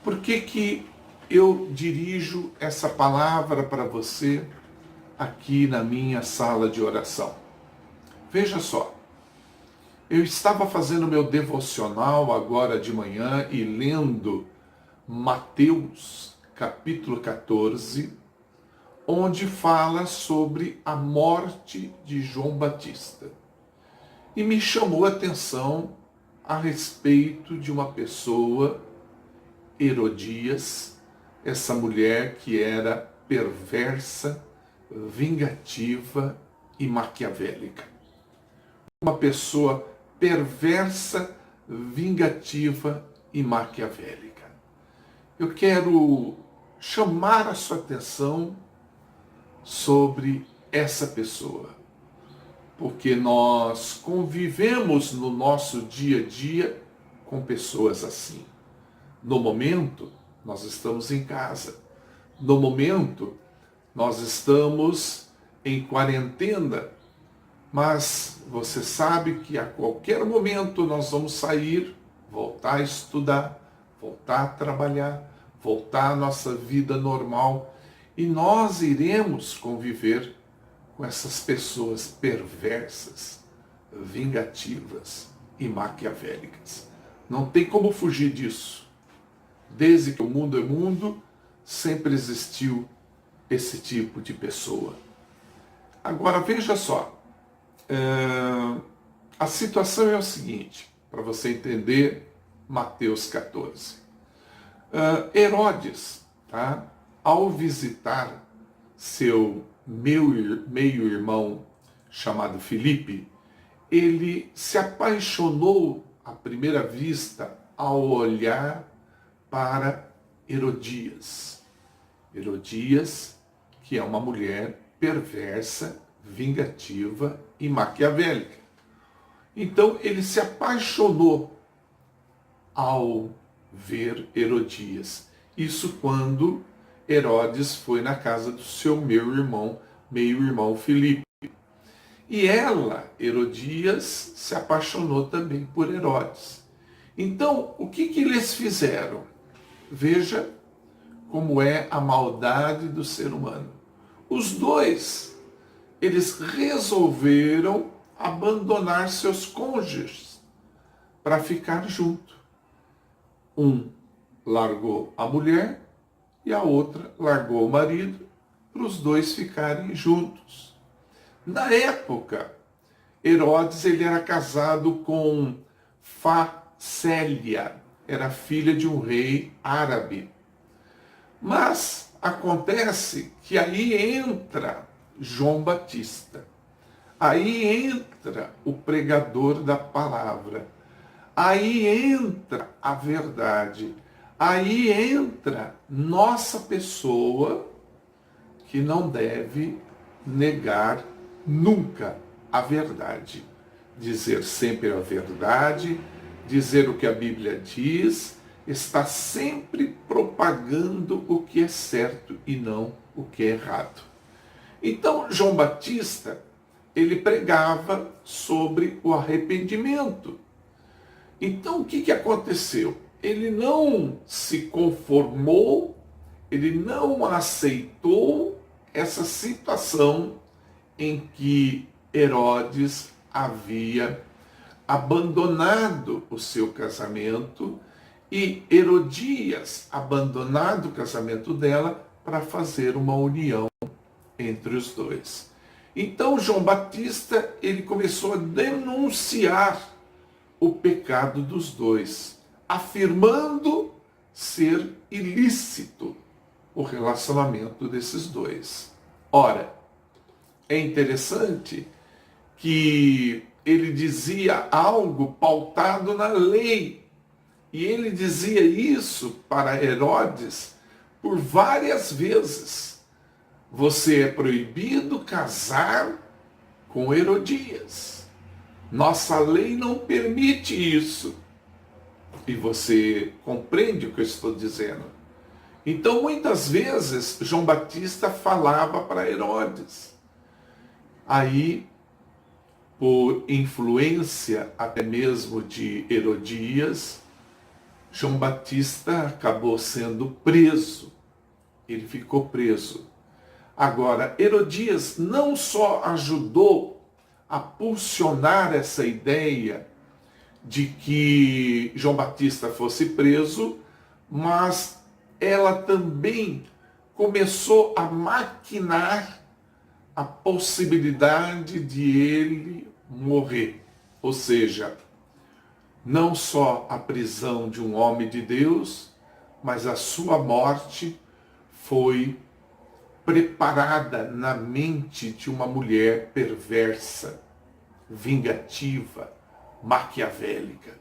Por que eu dirijo essa palavra para você aqui na minha sala de oração? Veja só, eu estava fazendo meu devocional agora de manhã e lendo Mateus capítulo 14, onde fala sobre a morte de João Batista. E me chamou a atenção a respeito de uma pessoa, Herodias, essa mulher que era perversa, vingativa e maquiavélica. Uma pessoa perversa, vingativa e maquiavélica. Eu quero chamar a sua atenção sobre essa pessoa, porque nós convivemos no nosso dia a dia com pessoas assim. No momento, nós estamos em casa. No momento, nós estamos em quarentena. Mas você sabe que a qualquer momento nós vamos sair, voltar a estudar, voltar a trabalhar, voltar à nossa vida normal. E nós iremos conviver com essas pessoas perversas, vingativas e maquiavélicas. Não tem como fugir disso. Desde que o mundo é mundo, sempre existiu esse tipo de pessoa. Agora veja só, a situação é o seguinte, para você entender Mateus 14. Herodes, tá, ao visitar seu meio-irmão chamado Filipe, ele se apaixonou à primeira vista ao olhar para Herodias. Herodias, que é uma mulher perversa, vingativa e maquiavélica. Então ele se apaixonou ao ver Herodias. Isso quando Herodes foi na casa do seu meio-irmão Filipe. E ela, Herodias, se apaixonou também por Herodes. Então, o que eles fizeram? Veja como é a maldade do ser humano. Os dois, eles resolveram abandonar seus cônjuges para ficar junto. Um largou a mulher e a outra largou o marido para os dois ficarem juntos. Na época, Herodes ele era casado com Facélia, era filha de um rei árabe. Mas acontece que aí entra João Batista. Aí entra o pregador da palavra. Aí entra a verdade. Aí entra nossa pessoa que não deve negar nunca a verdade. Dizer sempre a verdade, dizer o que a Bíblia diz, está sempre propagando o que é certo e não o que é errado. Então, João Batista, ele pregava sobre o arrependimento. Então, o que aconteceu? Ele não se conformou, ele não aceitou essa situação em que Herodes havia abandonado o seu casamento e Herodias abandonado o casamento dela para fazer uma união entre os dois. Então João Batista ele começou a denunciar o pecado dos dois, afirmando ser ilícito o relacionamento desses dois. Ora, é interessante que ele dizia algo pautado na lei. E ele dizia isso para Herodes por várias vezes. Você é proibido casar com Herodias. Nossa lei não permite isso. E você compreende o que eu estou dizendo? Então, muitas vezes, João Batista falava para Herodes. Aí, por influência até mesmo de Herodias, João Batista acabou sendo preso. Ele ficou preso. Agora, Herodias não só ajudou a pulsionar essa ideia de que João Batista fosse preso, mas ela também começou a maquinar a possibilidade de ele morrer. Ou seja, não só a prisão de um homem de Deus, mas a sua morte foi preparada na mente de uma mulher perversa, vingativa, maquiavélica.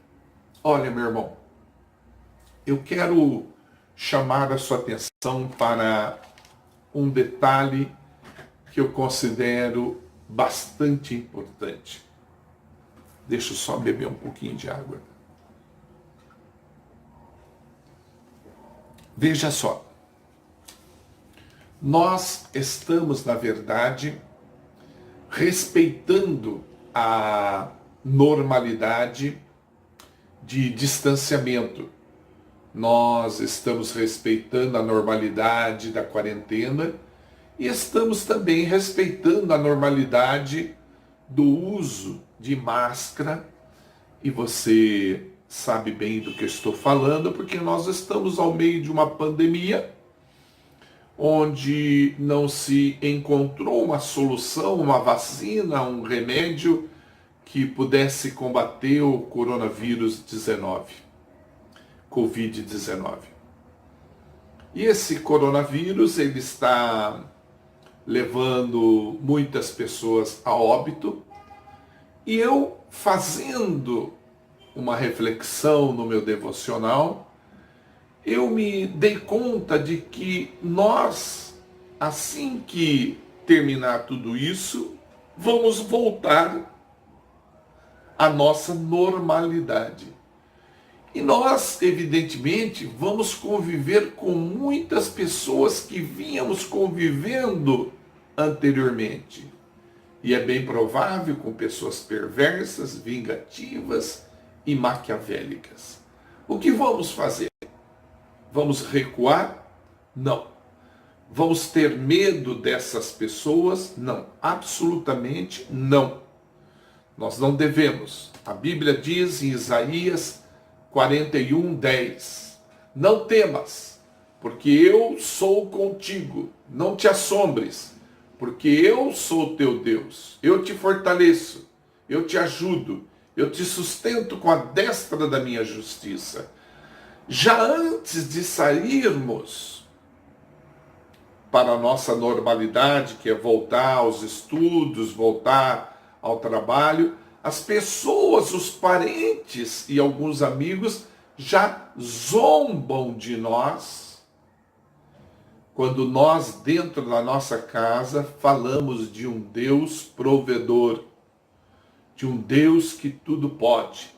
Olha, meu irmão, eu quero chamar a sua atenção para um detalhe que eu considero bastante importante. Deixa eu só beber um pouquinho de água. Veja só. Nós estamos, na verdade, respeitando a normalidade de distanciamento. Nós estamos respeitando a normalidade da quarentena e estamos também respeitando a normalidade do uso de máscara. E você sabe bem do que eu estou falando, porque nós estamos ao meio de uma pandemia onde não se encontrou uma solução, uma vacina, um remédio que pudesse combater o coronavírus 19, Covid-19. E esse coronavírus, ele está levando muitas pessoas a óbito, e eu, fazendo uma reflexão no meu devocional, eu me dei conta de que nós, assim que terminar tudo isso, vamos voltar à nossa normalidade. E nós, evidentemente, vamos conviver com muitas pessoas que vínhamos convivendo anteriormente. E é bem provável com pessoas perversas, vingativas e maquiavélicas. O que vamos fazer? Vamos recuar? Não. Vamos ter medo dessas pessoas? Não. Absolutamente não. Nós não devemos. A Bíblia diz em Isaías 41:10: não temas, porque eu sou contigo. Não te assombres, porque eu sou teu Deus. Eu te fortaleço, eu te ajudo, eu te sustento com a destra da minha justiça. Já antes de sairmos para a nossa normalidade, que é voltar aos estudos, voltar ao trabalho, as pessoas, os parentes e alguns amigos já zombam de nós quando nós, dentro da nossa casa, falamos de um Deus provedor, de um Deus que tudo pode.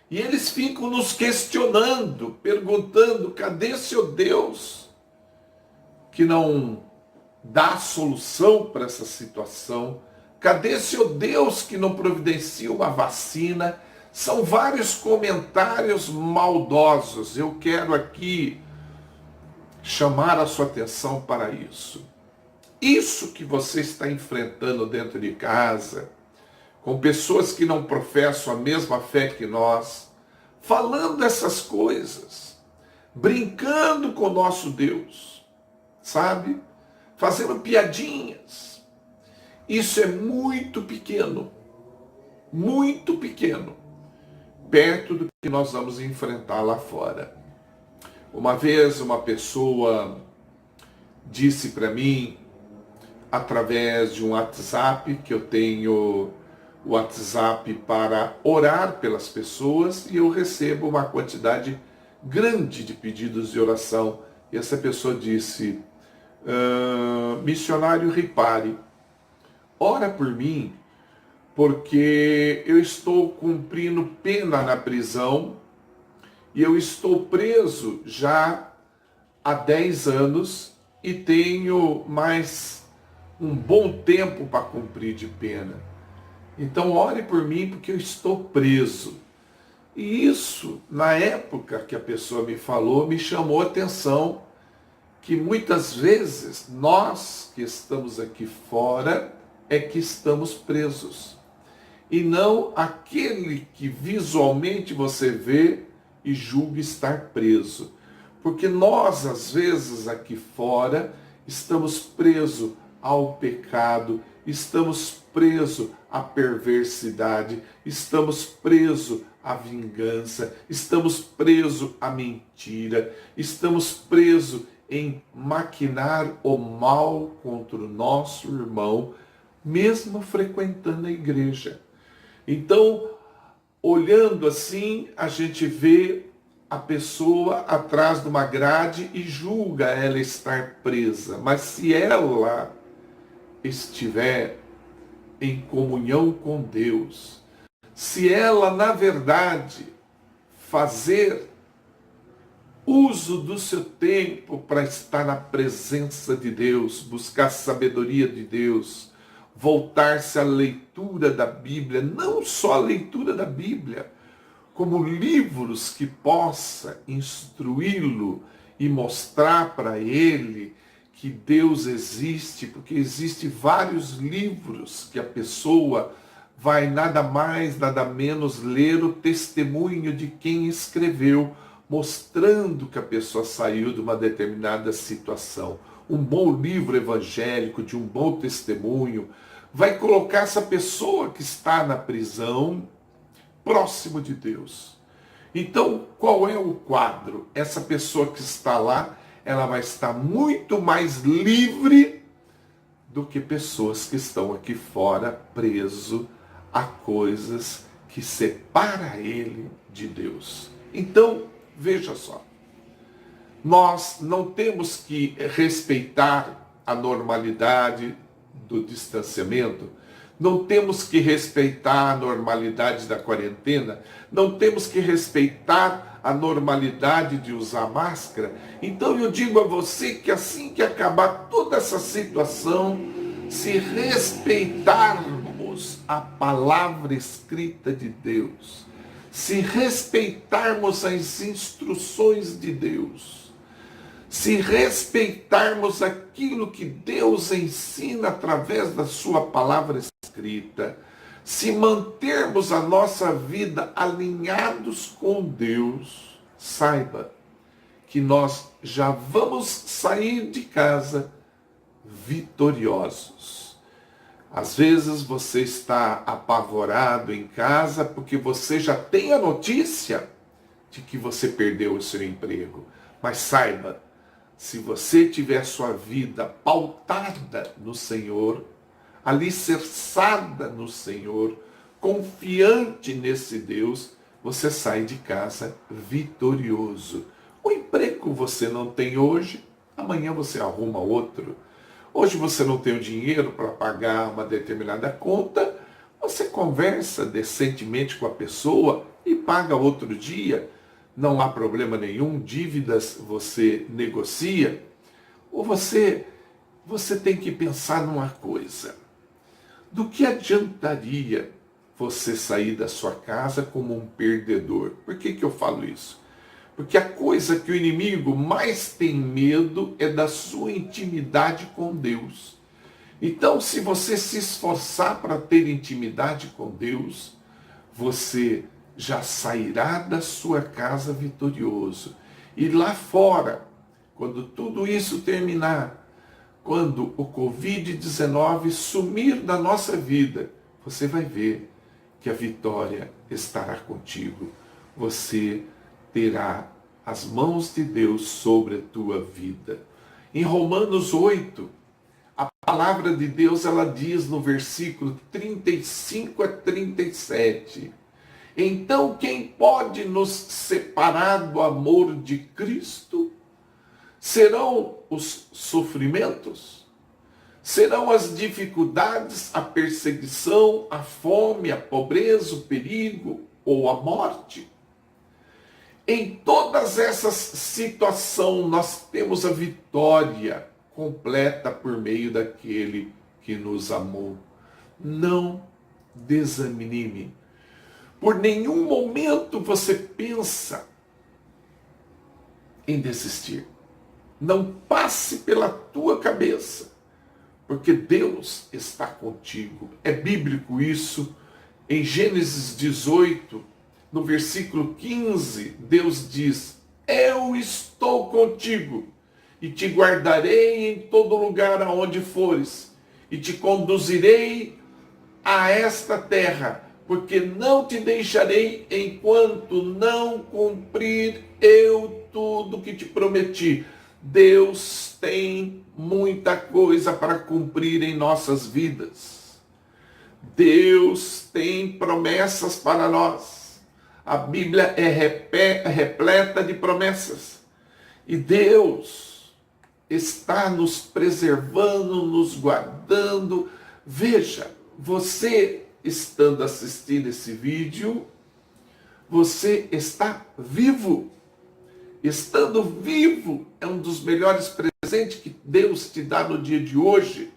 E eles ficam nos questionando, perguntando: cadê seu Deus que não dá solução para essa situação? Cadê seu Deus que não providencia uma vacina? São vários comentários maldosos. Eu quero aqui chamar a sua atenção para isso. Isso que você está enfrentando dentro de casa, com pessoas que não professam a mesma fé que nós, falando essas coisas, brincando com o nosso Deus, sabe? Fazendo piadinhas. Isso é muito pequeno, perto do que nós vamos enfrentar lá fora. Uma vez uma pessoa disse para mim, através de um WhatsApp, que eu tenho o WhatsApp para orar pelas pessoas, e eu recebo uma quantidade grande de pedidos de oração. E essa pessoa disse: missionário Ripari, ora por mim, porque eu estou cumprindo pena na prisão e eu estou preso já há 10 anos e tenho mais um bom tempo para cumprir de pena. Então ore por mim porque eu estou preso. E isso, na época que a pessoa me falou, me chamou a atenção que muitas vezes nós que estamos aqui fora é que estamos presos. E não aquele que visualmente você vê e julga estar preso. Porque nós, às vezes, aqui fora, estamos presos ao pecado, estamos presos à perversidade, estamos presos à vingança, estamos presos à mentira, estamos presos em maquinar o mal contra o nosso irmão, mesmo frequentando a igreja. Então, olhando assim, a gente vê a pessoa atrás de uma grade e julga ela estar presa. Mas se ela estiver em comunhão com Deus, se ela, na verdade, fazer uso do seu tempo para estar na presença de Deus, buscar a sabedoria de Deus, voltar-se à leitura da Bíblia, não só a leitura da Bíblia, como livros que possa instruí-lo e mostrar para ele que Deus existe, porque existem vários livros que a pessoa vai nada mais, nada menos ler o testemunho de quem escreveu, mostrando que a pessoa saiu de uma determinada situação. Um bom livro evangélico, de um bom testemunho, vai colocar essa pessoa que está na prisão próximo de Deus. Então, qual é o quadro? Essa pessoa que está lá, ela vai estar muito mais livre do que pessoas que estão aqui fora preso a coisas que separam ele de Deus. Então, veja só, nós não temos que respeitar a normalidade do distanciamento, não temos que respeitar a normalidade da quarentena, não temos que respeitar a normalidade de usar máscara. Então eu digo a você que assim que acabar toda essa situação, se respeitarmos a palavra escrita de Deus, se respeitarmos as instruções de Deus, se respeitarmos aquilo que Deus ensina através da sua palavra escrita, se mantermos a nossa vida alinhados com Deus, saiba que nós já vamos sair de casa vitoriosos. Às vezes você está apavorado em casa porque você já tem a notícia de que você perdeu o seu emprego. Mas saiba, se você tiver sua vida pautada no Senhor, alicerçada no Senhor, confiante nesse Deus, você sai de casa vitorioso. O emprego você não tem hoje, amanhã você arruma outro. Hoje você não tem o dinheiro para pagar uma determinada conta, você conversa decentemente com a pessoa e paga outro dia. Não há problema nenhum, dívidas você negocia. Ou você tem que pensar numa coisa. Do que adiantaria você sair da sua casa como um perdedor? Por que eu falo isso? Porque a coisa que o inimigo mais tem medo é da sua intimidade com Deus. Então, se você se esforçar para ter intimidade com Deus, você já sairá da sua casa vitorioso. E lá fora, quando tudo isso terminar, quando o Covid-19 sumir da nossa vida, você vai ver que a vitória estará contigo. Você terá as mãos de Deus sobre a tua vida. Em Romanos 8, a palavra de Deus, ela diz no versículo 35 a 37, então quem pode nos separar do amor de Cristo? Serão os sofrimentos? Serão as dificuldades, a perseguição, a fome, a pobreza, o perigo ou a morte? Em todas essas situações, nós temos a vitória completa por meio daquele que nos amou. Não desanime, Por nenhum momento você pensa em desistir. Não passe pela tua cabeça, porque Deus está contigo. É bíblico isso. Em Gênesis 18, no versículo 15, Deus diz: eu estou contigo e te guardarei em todo lugar aonde fores e te conduzirei a esta terra, porque não te deixarei enquanto não cumprir eu tudo que te prometi. Deus tem muita coisa para cumprir em nossas vidas. Deus tem promessas para nós. A Bíblia é repleta de promessas. E Deus está nos preservando, nos guardando. Veja, você estando assistindo esse vídeo, você está vivo. Estando vivo é um dos melhores presentes que Deus te dá no dia de hoje.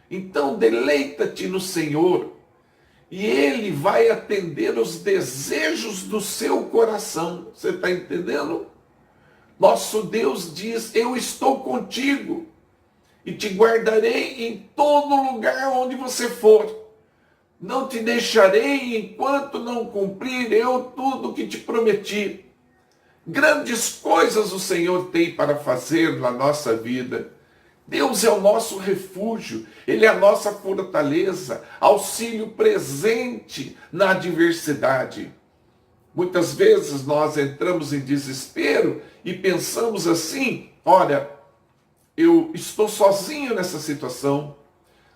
Então deleita-te no Senhor e Ele vai atender os desejos do seu coração. Você está entendendo? Nosso Deus diz: eu estou contigo e te guardarei em todo lugar onde você for. Não te deixarei enquanto não cumprir eu tudo que te prometi. Grandes coisas o Senhor tem para fazer na nossa vida. Deus é o nosso refúgio, Ele é a nossa fortaleza, auxílio presente na adversidade. Muitas vezes nós entramos em desespero e pensamos assim: olha, eu estou sozinho nessa situação,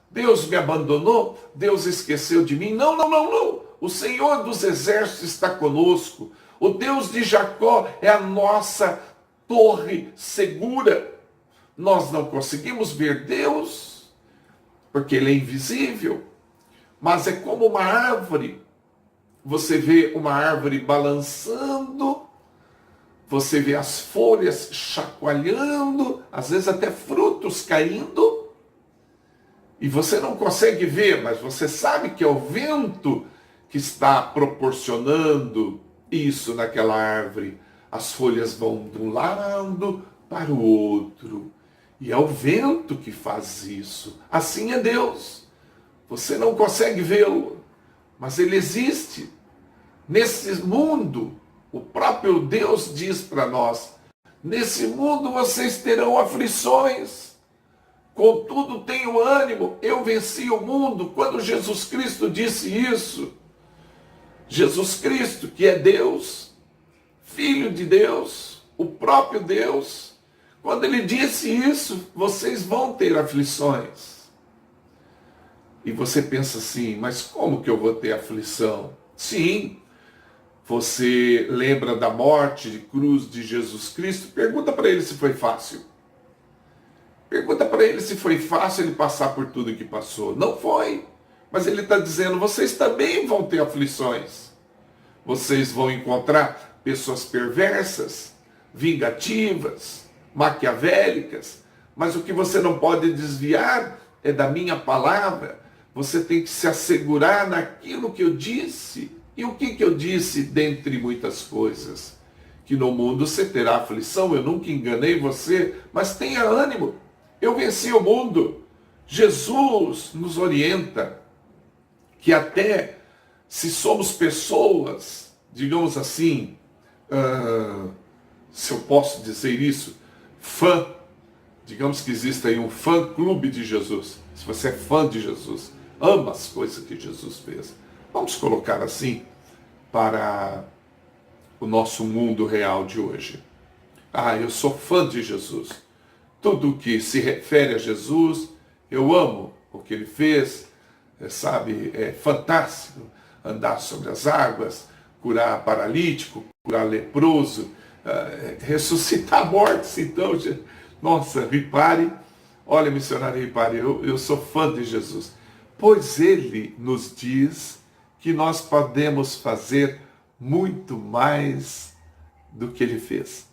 Deus me abandonou, Deus esqueceu de mim. Não, não, não, não. O Senhor dos exércitos está conosco. O Deus de Jacó é a nossa torre segura. Nós não conseguimos ver Deus, porque Ele é invisível, mas é como uma árvore. Você vê uma árvore balançando, você vê as folhas chacoalhando, às vezes até frutos caindo, e você não consegue ver, mas você sabe que é o vento que está proporcionando isso naquela árvore. As folhas vão de um lado para o outro. E é o vento que faz isso. Assim é Deus. Você não consegue vê-lo, mas Ele existe. Nesse mundo, o próprio Deus diz para nós: nesse mundo vocês terão aflições. Contudo, tenham ânimo, eu venci o mundo. Quando Jesus Cristo disse isso, Jesus Cristo, que é Deus, Filho de Deus, o próprio Deus, quando Ele disse isso: vocês vão ter aflições. E você pensa assim: mas como que eu vou ter aflição? Sim, você lembra da morte de cruz de Jesus Cristo? Pergunta para Ele se foi fácil. Pergunta para Ele se foi fácil Ele passar por tudo que passou. Não foi. Mas Ele está dizendo: vocês também vão ter aflições. Vocês vão encontrar pessoas perversas, vingativas, maquiavélicas. Mas o que você não pode desviar é da minha palavra. Você tem que se assegurar naquilo que eu disse. E o que eu disse, dentre muitas coisas? Que no mundo você terá aflição. Eu nunca enganei você, mas tenha ânimo. Eu venci o mundo. Jesus nos orienta que até se somos pessoas, digamos assim, se eu posso dizer isso, digamos que existe aí um fã-clube de Jesus. Se você é fã de Jesus, ama as coisas que Jesus fez. Vamos colocar assim para o nosso mundo real de hoje. Eu sou fã de Jesus. Tudo que se refere a Jesus, eu amo o que Ele fez, sabe? É fantástico. Andar sobre as águas, curar paralítico, curar leproso, ressuscitar mortos. Então, nossa, repare, olha, missionário, repare, eu sou fã de Jesus. Pois Ele nos diz que nós podemos fazer muito mais do que Ele fez.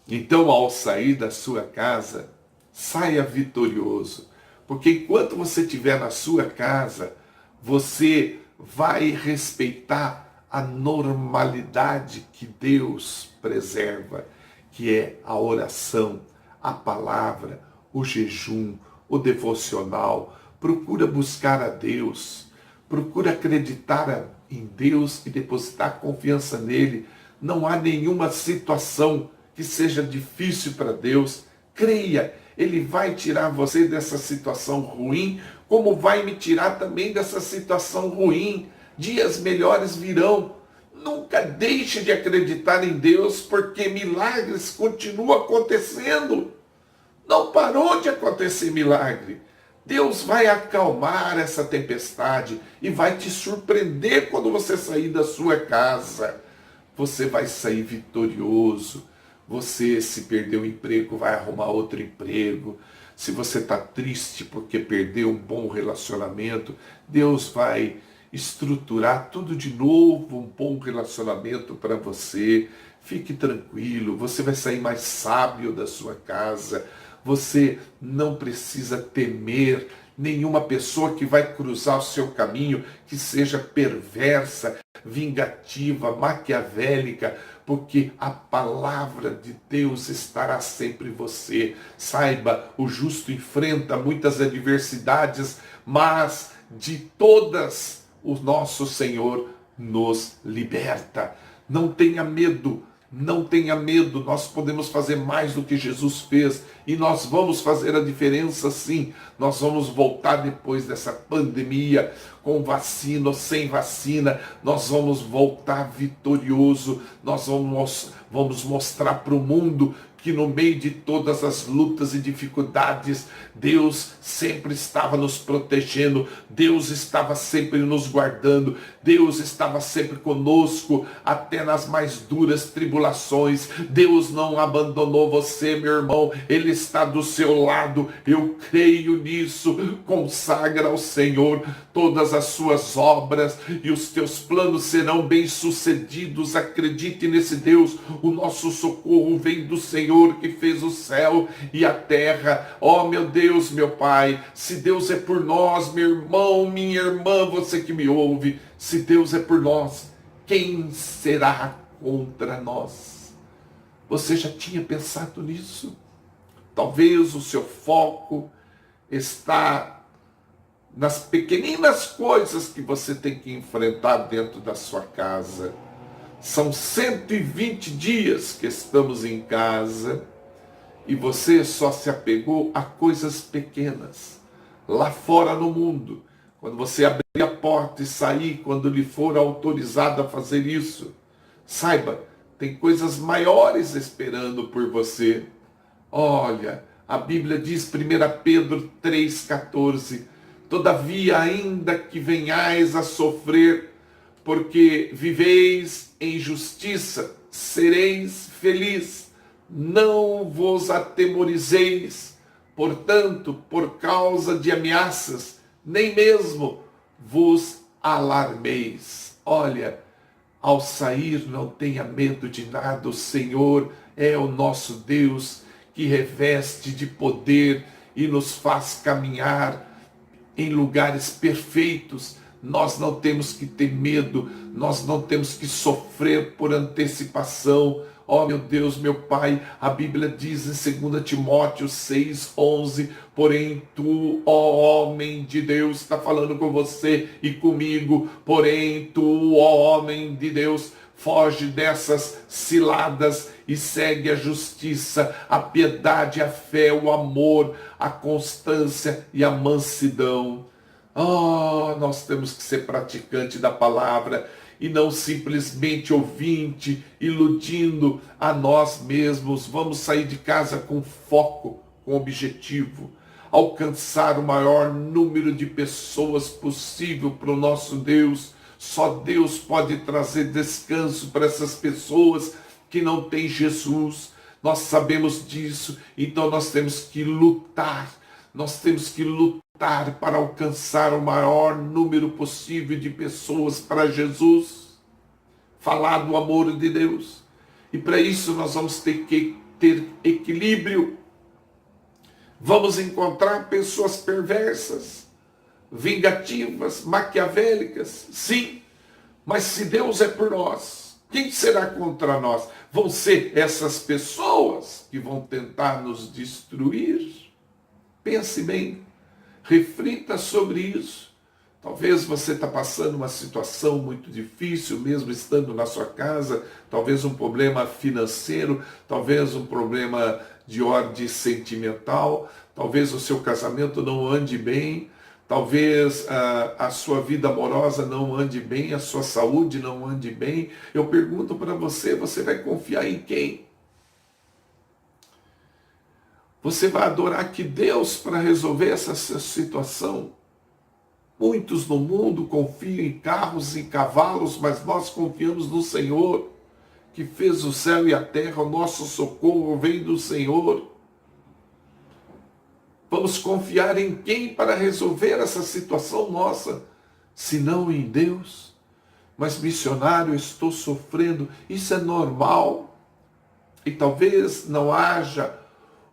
Então, ao sair da sua casa, saia vitorioso. Porque enquanto você estiver na sua casa, você vai respeitar a normalidade que Deus preserva, que é a oração, a palavra, o jejum, o devocional. Procura buscar a Deus, procura acreditar em Deus e depositar confiança nele. Não há nenhuma situação que seja difícil para Deus. Creia, Ele vai tirar você dessa situação ruim, como vai me tirar também dessa situação ruim. Dias melhores virão. Nunca deixe de acreditar em Deus, porque milagres continuam acontecendo. Não parou de acontecer milagre. Deus vai acalmar essa tempestade e vai te surpreender quando você sair da sua casa. Você vai sair vitorioso. Você, se perdeu o emprego, vai arrumar outro emprego. Se você está triste porque perdeu um bom relacionamento, Deus vai estruturar tudo de novo, um bom relacionamento para você. Fique tranquilo, você vai sair mais sábio da sua casa. Você não precisa temer nenhuma pessoa que vai cruzar o seu caminho, que seja perversa, vingativa, maquiavélica, porque a palavra de Deus estará sempre em você. Saiba, o justo enfrenta muitas adversidades, mas de todas o nosso Senhor nos liberta. Não tenha medo. Não tenha medo, nós podemos fazer mais do que Jesus fez e nós vamos fazer a diferença sim. Nós vamos voltar depois dessa pandemia, com vacina ou sem vacina, nós vamos voltar vitorioso, nós vamos mostrar para o mundo que no meio de todas as lutas e dificuldades, Deus sempre estava nos protegendo, Deus estava sempre nos guardando, Deus estava sempre conosco, até nas mais duras tribulações. Deus não abandonou você, meu irmão, Ele está do seu lado. Eu creio nisso. Consagra ao Senhor todas as suas obras e os teus planos serão bem-sucedidos. Acredite nesse Deus. O nosso socorro vem do Senhor que fez o céu e a terra. Oh, meu Deus, meu Pai, se Deus é por nós, meu irmão, minha irmã, você que me ouve, se Deus é por nós, quem será contra nós? Você já tinha pensado nisso? Talvez o seu foco está nas pequeninas coisas que você tem que enfrentar dentro da sua casa. São 120 dias que estamos em casa e você só se apegou a coisas pequenas. Lá fora no mundo, quando você abrir a porta e sair, quando lhe for autorizado a fazer isso, saiba, tem coisas maiores esperando por você. Olha, a Bíblia diz, 1 Pedro 3,14, todavia, ainda que venhais a sofrer, porque viveis em justiça, sereis felizes, não vos atemorizeis, portanto, por causa de ameaças, nem mesmo vos alarmeis. Olha, ao sair, não tenha medo de nada, o Senhor é o nosso Deus, que reveste de poder e nos faz caminhar em lugares perfeitos. Nós não temos que ter medo, nós não temos que sofrer por antecipação. Oh, meu Deus, meu Pai, a Bíblia diz em 2 Timóteo 6,11, porém tu, ó homem de Deus, está falando com você e comigo, porém tu, ó homem de Deus, foge dessas ciladas e segue a justiça, a piedade, a fé, o amor, a constância e a mansidão. Oh, nós temos que ser praticante da palavra e não simplesmente ouvinte, iludindo a nós mesmos. Vamos sair de casa com foco, com objetivo, alcançar o maior número de pessoas possível para o nosso Deus. Só Deus pode trazer descanso para essas pessoas que não têm Jesus. Nós sabemos disso, então nós temos que lutar. Nós temos que lutar para alcançar o maior número possível de pessoas para Jesus. Falar do amor de Deus. E para isso nós vamos ter que ter equilíbrio. Vamos encontrar pessoas perversas, vingativas, maquiavélicas, sim. Mas se Deus é por nós, quem será contra nós? Vão ser essas pessoas que vão tentar nos destruir? Pense bem, reflita sobre isso. Talvez você está passando uma situação muito difícil, mesmo estando na sua casa, talvez um problema financeiro, talvez um problema de ordem sentimental, talvez o seu casamento não ande bem, talvez a sua vida amorosa não ande bem, a sua saúde não ande bem. Eu pergunto para você, você vai confiar em quem? Você vai adorar que Deus para resolver essa situação? Muitos no mundo confiam em carros e cavalos, mas nós confiamos no Senhor, que fez o céu e a terra. O nosso socorro vem do Senhor. Vamos confiar em quem para resolver essa situação nossa, se não em Deus? Mas missionário, eu estou sofrendo, isso é normal. E talvez não haja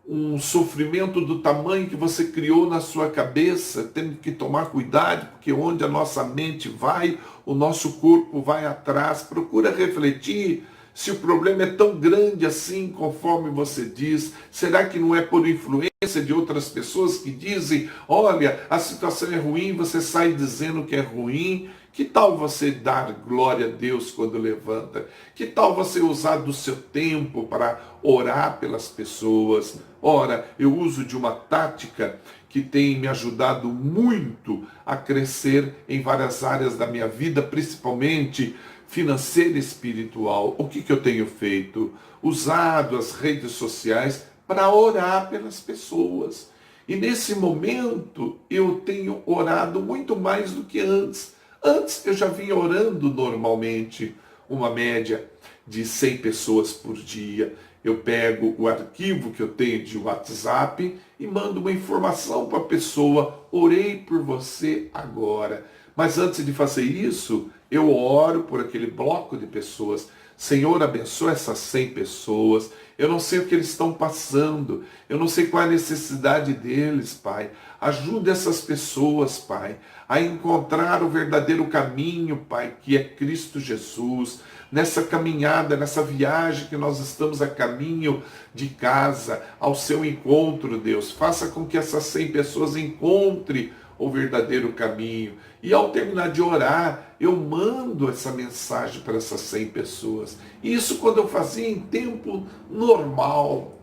um sofrimento do tamanho que você criou na sua cabeça. Temos que tomar cuidado, porque onde a nossa mente vai, o nosso corpo vai atrás. Procura refletir se o problema é tão grande assim, conforme você diz. Será que não é por influência de outras pessoas que dizem, olha, a situação é ruim, você sai dizendo que é ruim? Que tal você dar glória a Deus quando levanta? Que tal você usar do seu tempo para orar pelas pessoas? Ora, eu uso de uma tática que tem me ajudado muito a crescer em várias áreas da minha vida, principalmente financeira e espiritual. O que eu tenho feito? Usado as redes sociais para orar pelas pessoas. E nesse momento eu tenho orado muito mais do que antes. Antes eu já vinha orando normalmente, uma média de 100 pessoas por dia. Eu pego o arquivo que eu tenho de WhatsApp e mando uma informação para a pessoa, orei por você agora. Mas antes de fazer isso, eu oro por aquele bloco de pessoas. Senhor, abençoa essas 100 pessoas. Eu não sei o que eles estão passando. Eu não sei qual é a necessidade deles, Pai. Ajuda essas pessoas, Pai, a encontrar o verdadeiro caminho, Pai, que é Cristo Jesus. Nessa caminhada, nessa viagem que nós estamos a caminho de casa, ao seu encontro, Deus. Faça com que essas 100 pessoas encontrem o verdadeiro caminho. E ao terminar de orar, eu mando essa mensagem para essas 100 pessoas. Isso quando eu fazia em tempo normal,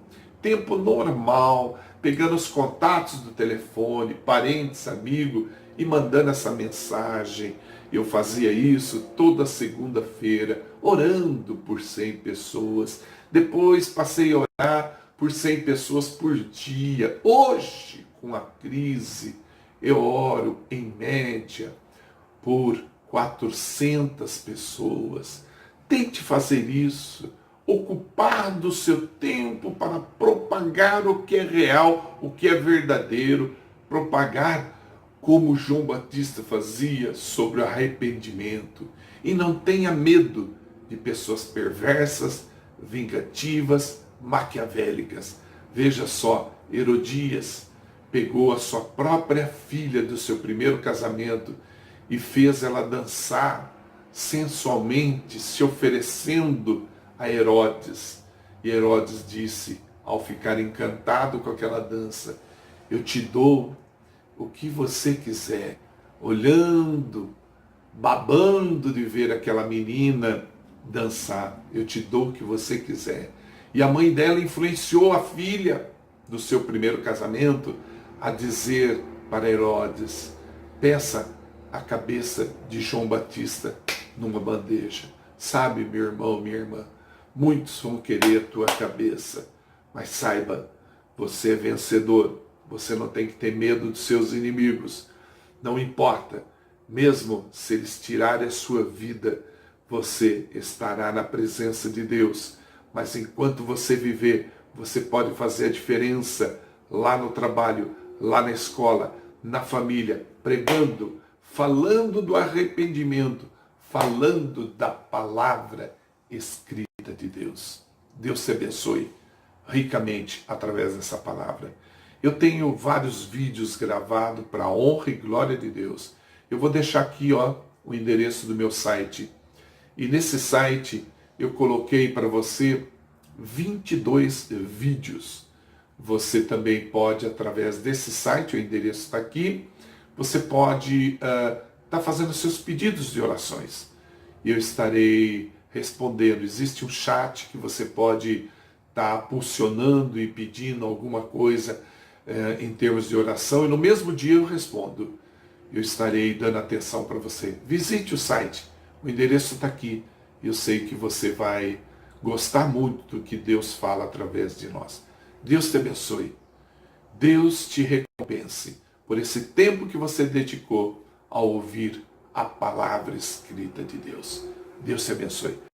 pegando os contatos do telefone, parentes, amigos, e mandando essa mensagem. Eu fazia isso toda segunda-feira, orando por 100 pessoas. Depois passei a orar por 100 pessoas por dia. Hoje, com a crise, eu oro, em média, por 400 pessoas. Tente fazer isso. Ocupar do seu tempo para propagar o que é real, o que é verdadeiro. Propagar como João Batista fazia sobre o arrependimento. E não tenha medo de pessoas perversas, vingativas, maquiavélicas. Veja só, Herodias pegou a sua própria filha do seu primeiro casamento e fez ela dançar sensualmente, se oferecendo a Herodes. E Herodes disse, ao ficar encantado com aquela dança, eu te dou o que você quiser. Olhando, babando de ver aquela menina dançar, eu te dou o que você quiser. E a mãe dela influenciou a filha do seu primeiro casamento a dizer para Herodes, peça a cabeça de João Batista numa bandeja. Sabe, meu irmão, minha irmã, muitos vão querer a tua cabeça, mas saiba, você é vencedor, você não tem que ter medo dos seus inimigos, não importa, mesmo se eles tirarem a sua vida, você estará na presença de Deus, mas enquanto você viver, você pode fazer a diferença lá no trabalho, lá na escola, na família, pregando, falando do arrependimento, falando da palavra escrita de Deus. Deus te abençoe ricamente através dessa palavra. Eu tenho vários vídeos gravados para a honra e glória de Deus. Eu vou deixar aqui o endereço do meu site, E nesse site eu coloquei para você 22 vídeos. Você também pode, através desse site, o endereço está aqui, você pode estar fazendo seus pedidos de orações. E eu estarei respondendo. Existe um chat que você pode estar pulsionando e pedindo alguma coisa em termos de oração, e no mesmo dia eu respondo. Eu estarei dando atenção para você. Visite o site, o endereço está aqui. Eu sei que você vai gostar muito do que Deus fala através de nós. Deus te abençoe. Deus te recompense por esse tempo que você dedicou a ouvir a palavra escrita de Deus. Deus te abençoe.